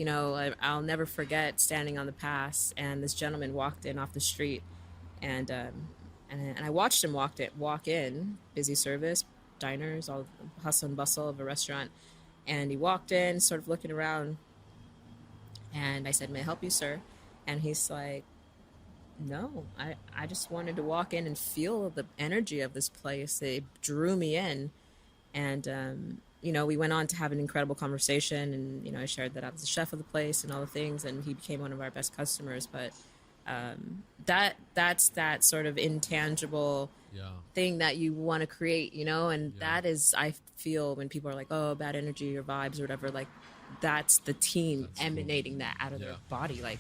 I'll never forget standing on the pass, and this gentleman walked in off the street, and I watched him walk in, busy service, diners, all the hustle and bustle of a restaurant, and he walked in, sort of looking around, and I said, "May I help you, sir?" And he's like, "No, I just wanted to walk in and feel the energy of this place. It drew me in." And we went on to have an incredible conversation, and I shared that I was the chef of the place and all the things, and he became one of our best customers. But that's that sort of intangible Yeah. thing that you want to create, and Yeah. that is, I feel, when people are like, "Oh, bad energy or vibes or whatever," like that's the team That's cool. emanating that out of their Yeah. body. Like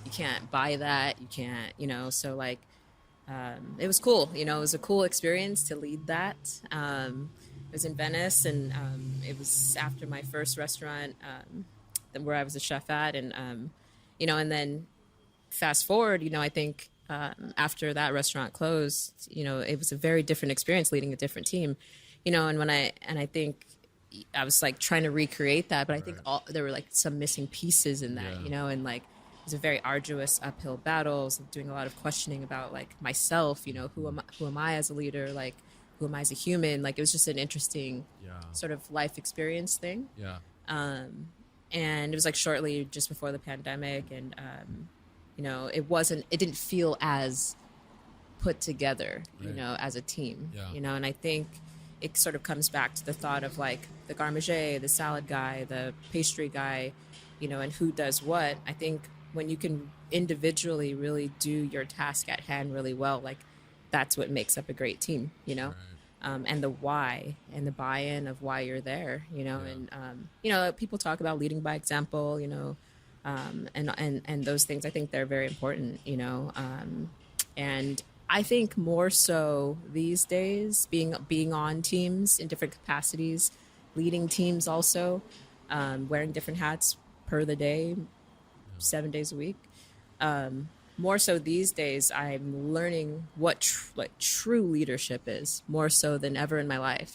you can't buy that, you can't, so like it was cool. It was a cool experience to lead that. It was in Venice, and it was after my first restaurant where I was a chef at, and and then fast forward, I think after that restaurant closed, it was a very different experience leading a different team, and I think I was like trying to recreate that, but I think Right. there were like some missing pieces in that, Yeah. and like it was a very arduous uphill battle. I was doing a lot of questioning about like myself, who am I as a leader, like who am I as a human? Like it was just an interesting Yeah. sort of life experience thing. Yeah. And it was like shortly just before the pandemic, and it didn't feel as put together, Right. as a team, Yeah. and I think it sort of comes back to the thought of like the garde manger, the salad guy, the pastry guy, and who does what. I think when you can individually really do your task at hand really well, like that's what makes up a great team, Right. and the why and the buy-in of why you're there, Yeah. and people talk about leading by example, and those things. I think they're very important, and I think more so these days, being on teams in different capacities, leading teams also, wearing different hats per the day, Yeah. 7 days a week. More so these days, I'm learning what like true leadership is more so than ever in my life.